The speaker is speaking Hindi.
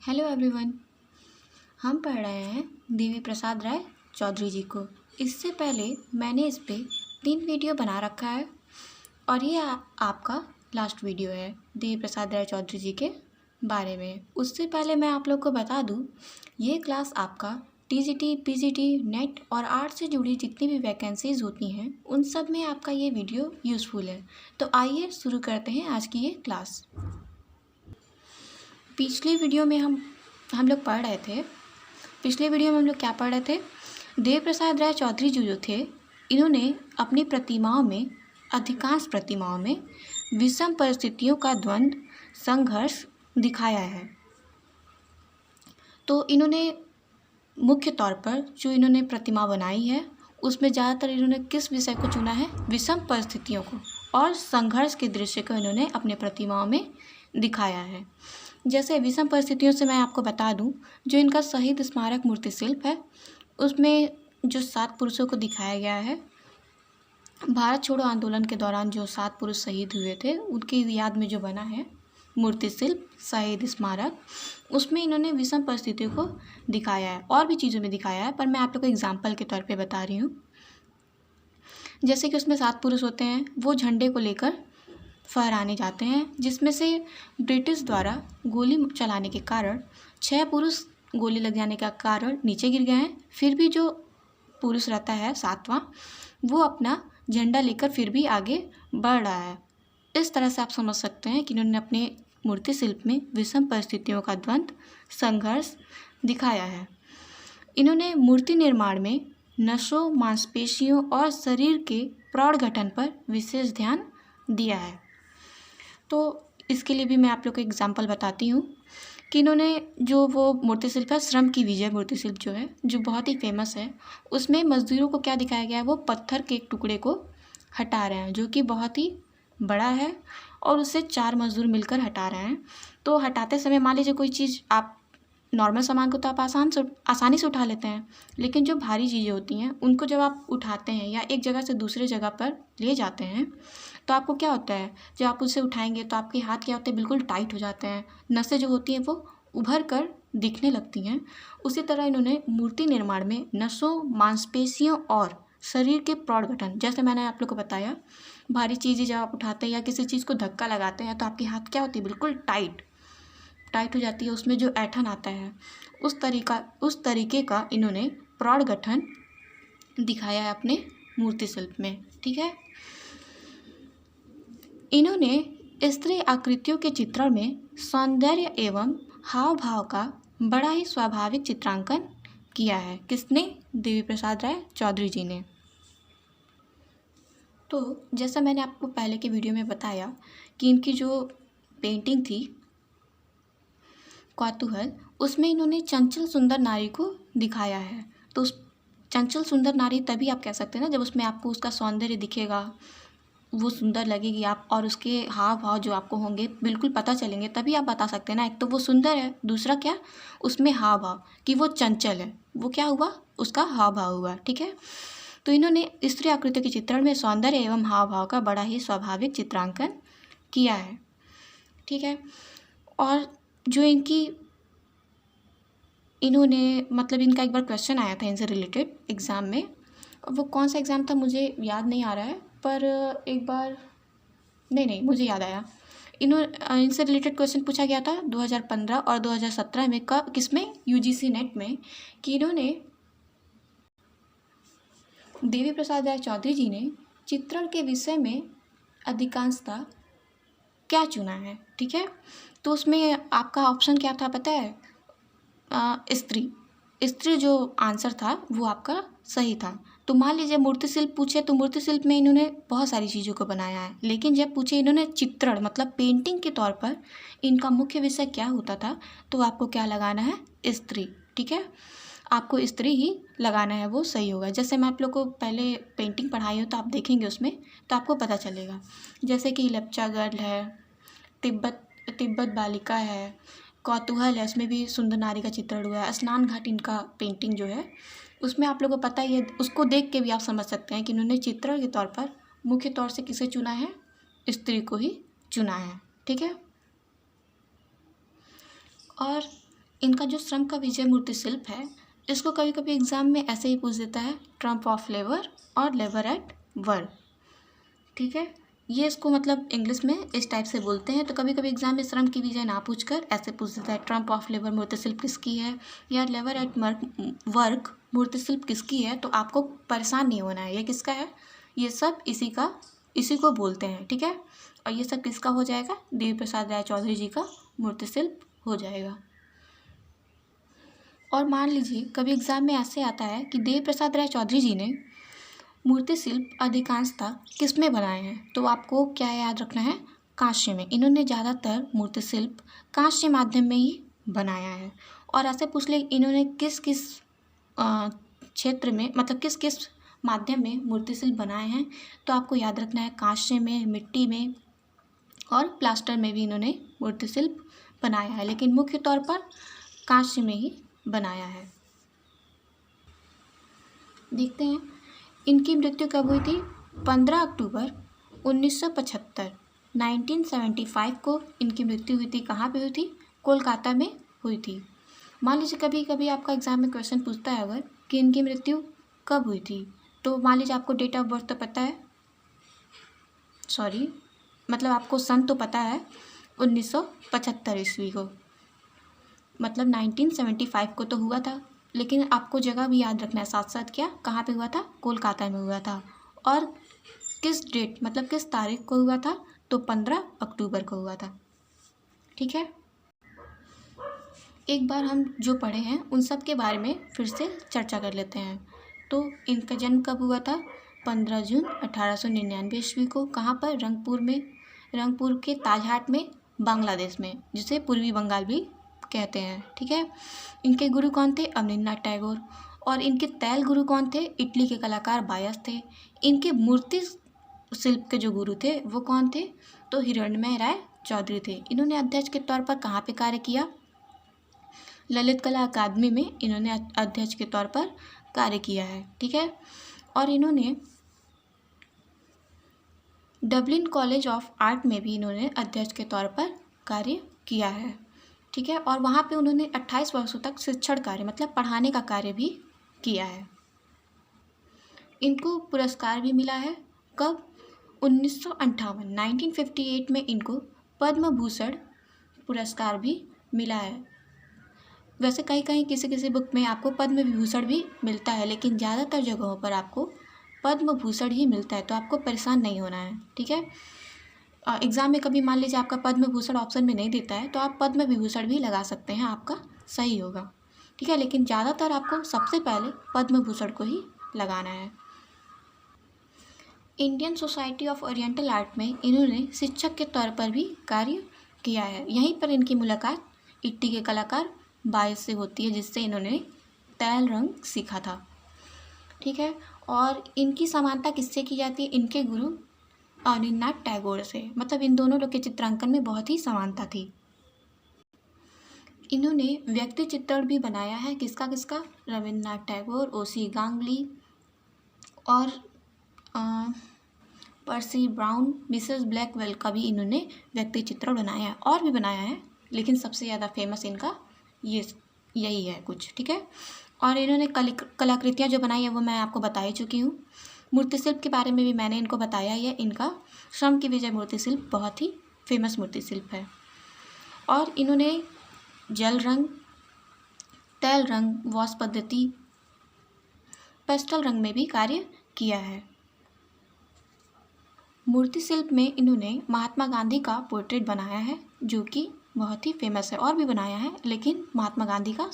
Hello everyone. हम पढ़ रहे हैं देवी प्रसाद राय चौधरी जी को। इससे पहले मैंने इस पे 3 वीडियो बना रखा है और ये आपका लास्ट वीडियो है देवी प्रसाद राय चौधरी जी के बारे में। उससे पहले मैं आप लोग को बता दूं, ये क्लास आपका टीजीटी, पीजीटी, नेट और आर्ट से जुड़ी जितनी भी वैकेंसीज़ होती हैं उन सब में आपका ये वीडियो यूज़फुल है। तो आइए शुरू करते हैं आज की ये क्लास। पिछले वीडियो में हम लोग पढ़ रहे थे। पिछले वीडियो में हम लोग क्या पढ़ रहे थे? देव प्रसाद राय चौधरी जी जो थे, इन्होंने अपनी प्रतिमाओं में, अधिकांश प्रतिमाओं में विषम परिस्थितियों का द्वंद्व, संघर्ष दिखाया है। तो इन्होंने मुख्य तौर पर जो इन्होंने प्रतिमा बनाई है उसमें ज़्यादातर इन्होंने किस विषय को चुना है? विषम परिस्थितियों को और संघर्ष के दृश्य को इन्होंने अपने प्रतिमाओं में दिखाया है। जैसे विषम परिस्थितियों से मैं आपको बता दूं, जो इनका शहीद स्मारक मूर्ति शिल्प है उसमें जो 7 पुरुषों को दिखाया गया है, भारत छोड़ो आंदोलन के दौरान जो 7 पुरुष शहीद हुए थे उनकी याद में जो बना है मूर्ति शिल्प शहीद स्मारक, उसमें इन्होंने विषम परिस्थितियों को दिखाया है। और भी चीज़ों में दिखाया है पर मैं आप लोग को एग्जाम्पल के तौर पे बता रही हूँ। जैसे कि उसमें 7 पुरुष होते हैं, वो झंडे को लेकर फहराने जाते हैं, जिसमें से ब्रिटिश द्वारा गोली चलाने के कारण 6 पुरुष गोली लग जाने का कारण नीचे गिर गए हैं। फिर भी जो पुरुष रहता है 7वां, वो अपना झंडा लेकर फिर भी आगे बढ़ रहा है। इस तरह से आप समझ सकते हैं कि इन्होंने अपने मूर्ति शिल्प में विषम परिस्थितियों का द्वंद्व, संघर्ष दिखाया है। इन्होंने मूर्ति निर्माण में नसों, मांसपेशियों और शरीर के प्रौढ़ गठन पर विशेष ध्यान दिया है। तो इसके लिए भी मैं आप लोग को एग्जाम्पल बताती हूँ कि इन्होंने जो वो मूर्ति शिल्प है, श्रम की विजय मूर्ति शिल्प जो है, जो बहुत ही फेमस है, उसमें मजदूरों को क्या दिखाया गया है? वो पत्थर के एक टुकड़े को हटा रहे हैं जो कि बहुत ही बड़ा है और उससे 4 मजदूर मिलकर हटा रहे हैं। तो हटाते समय मान लीजिए कोई चीज़, आप नॉर्मल सामान को तो आप आसानी से उठा लेते हैं, लेकिन जो भारी चीज़ें होती हैं उनको जब आप उठाते हैं या एक जगह से दूसरे जगह पर ले जाते हैं तो आपको क्या होता है? जब आप उसे उठाएंगे तो आपके हाथ क्या होते हैं? बिल्कुल टाइट हो जाते हैं, नसें जो होती हैं वो उभर कर दिखने लगती हैं। उसी तरह इन्होंने मूर्ति निर्माण में नसों, मांसपेशियों और शरीर के प्रौढ़ गठन, जैसे मैंने आप लोग को बताया, भारी चीज़ें जब आप उठाते हैं या किसी चीज़ को धक्का लगाते हैं तो आपके हाथ क्या होती है? बिल्कुल टाइट हो जाती है, उसमें जो ऐंठन आता है उस तरीके का इन्होंने प्रौढ़ गठन दिखाया है अपने मूर्ति शिल्प में। ठीक है। इन्होंने स्त्री आकृतियों के चित्रण में सौंदर्य एवं हाव भाव का बड़ा ही स्वाभाविक चित्रांकन किया है। किसने? देवी प्रसाद राय चौधरी जी ने। तो जैसा मैंने आपको पहले के वीडियो में बताया कि इनकी जो पेंटिंग थी कौतूहल, उसमें इन्होंने चंचल सुंदर नारी को दिखाया है। तो उस चंचल सुंदर नारी तभी आप कह सकते हैं ना जब उसमें आपको उसका सौंदर्य दिखेगा, वो सुंदर लगेगी आप, और उसके हाव भाव जो आपको होंगे बिल्कुल पता चलेंगे, तभी आप बता सकते हैं ना। एक तो वो सुंदर है, दूसरा क्या? उसमें हाव भाव कि वो चंचल है, वो क्या हुआ? उसका हाव भाव हुआ। ठीक है। तो इन्होंने स्त्री आकृतियों के चित्रण में सौंदर्य एवं हाव भाव का बड़ा ही स्वाभाविक चित्रांकन किया है। ठीक है। और जो इन्होंने मतलब इनका एक बार क्वेश्चन आया था इनसे रिलेटेड एग्ज़ाम में, वो कौन सा एग्ज़ाम था मुझे याद नहीं आ रहा है, पर एक बार नहीं मुझे याद आया। इनसे रिलेटेड क्वेश्चन पूछा गया था 2015 और 2017 में, कब, किसमें? यूजीसी नेट में, कि इन्होंने देवी प्रसाद राय चौधरी जी ने चित्रण के विषय में अधिकांशतः क्या चुना है। ठीक है। तो उसमें आपका ऑप्शन क्या था पता है? स्त्री जो आंसर था वो आपका सही था। तो मान लीजिए मूर्ति शिल्प पूछे तो मूर्ति शिल्प में इन्होंने बहुत सारी चीज़ों को बनाया है, लेकिन जब पूछे इन्होंने चित्रण मतलब पेंटिंग के तौर पर इनका मुख्य विषय क्या होता था, तो आपको क्या लगाना है? स्त्री। ठीक है। आपको स्त्री ही लगाना है, वो सही होगा। जैसे मैं आप लोग को पहले पेंटिंग पढ़ाई हूँ तो आप देखेंगे उसमें तो आपको पता चलेगा। जैसे कि लेप्चा गर्ल है, तिब्बत बालिका है, कौतूहल है, उसमें भी सुंदर नारी का चित्रण हुआ है। स्नान घाट इनका पेंटिंग जो है उसमें आप लोगों को पता ही है, उसको देख के भी आप समझ सकते हैं कि इन्होंने चित्रण के तौर पर मुख्य तौर से किसे चुना है? स्त्री को ही चुना है। ठीक है। और इनका जो श्रम का विजय मूर्ति शिल्प है, इसको कभी कभी एग्जाम में ऐसे ही पूछ देता है, ट्रम्प ऑफ लेबर और लेबर एट वर्क। ठीक है, ये इसको मतलब इंग्लिश में इस टाइप से बोलते हैं। तो कभी कभी एग्जाम में श्रम की विजय ना पूछकर ऐसे पूछ देता है, ट्रम्प ऑफ लेबर मूर्ति शिल्प किसकी है, या लेबर एट वर्क मूर्ति शिल्प किसकी है। तो आपको परेशान नहीं होना है, ये किसका है, ये सब इसी को बोलते हैं। ठीक है, और ये सब किसका हो जाएगा, देवी प्रसाद राय चौधरी जी का मूर्ति शिल्प हो जाएगा। और मान लीजिए कभी एग्जाम में ऐसे आता है कि देवी प्रसाद राय चौधरी जी ने मूर्ति शिल्प अधिकांशतः किस में बनाए हैं, तो आपको क्या याद रखना है, कांस्य में। इन्होंने ज़्यादातर मूर्ति शिल्प कांस्य माध्यम में ही बनाया है। और ऐसे पूछ ले इन्होंने किस किस क्षेत्र में, मतलब किस किस माध्यम में मूर्ति शिल्प बनाए हैं, तो आपको याद रखना है कांस्य में, मिट्टी में और प्लास्टर में भी इन्होंने मूर्ति शिल्प बनाया है, लेकिन मुख्य तौर पर कांस्य में ही बनाया है। देखते हैं इनकी मृत्यु कब हुई थी। 15 अक्टूबर 1975 1975 को इनकी मृत्यु हुई थी। कहाँ पे हुई थी, कोलकाता में हुई थी। मान लीजिए कभी कभी आपका एग्जाम में क्वेश्चन पूछता है अगर कि इनकी मृत्यु कब हुई थी, तो मान लीजिए आपको डेट ऑफ बर्थ तो पता है, सॉरी मतलब आपको सन तो पता है 1975 ईस्वी को, मतलब 1975 को तो हुआ था, लेकिन आपको जगह भी याद रखना है साथ साथ, क्या कहाँ पे हुआ था, कोलकाता में हुआ था। और किस डेट मतलब किस तारीख को हुआ था, तो 15 अक्टूबर को हुआ था। ठीक है, एक बार हम जो पढ़े हैं उन सब के बारे में फिर से चर्चा कर लेते हैं। तो इनका जन्म कब हुआ था, 15 जून 1899 ईस्वी को। कहाँ पर, रंगपुर में, रंगपुर के ताजहाट में, बांग्लादेश में, जिसे पूर्वी बंगाल भी कहते हैं। ठीक है, इनके गुरु कौन थे, अवनींद्रनाथ टैगोर। और इनके तैल गुरु कौन थे, इटली के कलाकार बायस थे। इनके मूर्ति शिल्प के जो गुरु थे वो कौन थे, तो हिरण्मय राय चौधरी थे। इन्होंने अध्यक्ष के तौर पर कहाँ पे कार्य किया, ललित कला अकादमी में इन्होंने अध्यक्ष के तौर पर कार्य किया है। ठीक है, और इन्होंने डबलिन कॉलेज ऑफ आर्ट में भी इन्होंने अध्यक्ष के तौर पर कार्य किया है। ठीक है, और वहाँ पे उन्होंने 28 वर्षों तक शिक्षण कार्य मतलब पढ़ाने का कार्य भी किया है। इनको पुरस्कार भी मिला है, कब, 1958 में इनको पद्म भूषण पुरस्कार भी मिला है। वैसे कहीं कहीं किसी किसी बुक में आपको पद्म विभूषण भी मिलता है, लेकिन ज़्यादातर जगहों पर आपको पद्म भूषण ही मिलता है, तो आपको परेशान नहीं होना है। ठीक है, एग्ज़ाम में कभी मान लीजिए आपका पद्म भूषण ऑप्शन में नहीं देता है, तो आप पद्म विभूषण भी लगा सकते हैं, आपका सही होगा। ठीक है, लेकिन ज़्यादातर आपको सबसे पहले पद्म भूषण को ही लगाना है। Indian society of oriental art में इन्होंने शिक्षक के तौर पर भी कार्य किया है। यहीं पर इनकी मुलाकात इटली के कलाकार बायस से होती है, जिससे इन्होंने तैल रंग सीखा था। ठीक है, और इनकी समानता किससे की जाती है, इनके गुरु अवनींद्रनाथ टैगोर से। मतलब इन दोनों लोग के चित्रांकन में बहुत ही समानता थी। इन्होंने व्यक्ति चित्रण भी बनाया है, किसका किसका, रविन्द्रनाथ टैगोर, ओसी गांगुली और पर्सी ब्राउन, मिसेस ब्लैकवेल का भी इन्होंने व्यक्ति चित्रण बनाया है, और भी बनाया है, लेकिन सबसे ज़्यादा फेमस इनका यही है कुछ। ठीक है, और इन्होंने कलाकृतियाँ जो बनाई है वो मैं आपको बता ही चुकी हूँ। मूर्ति शिल्प के बारे में भी मैंने इनको बताया ही है। इनका श्रम की विजय मूर्ति शिल्प बहुत ही फेमस मूर्ति शिल्प है। और इन्होंने जल रंग, तैल रंग, वॉश पद्धति, पेस्टल रंग में भी कार्य किया है। मूर्ति शिल्प में इन्होंने महात्मा गांधी का पोर्ट्रेट बनाया है, जो कि बहुत ही फेमस है, और भी बनाया है, लेकिन महात्मा गांधी का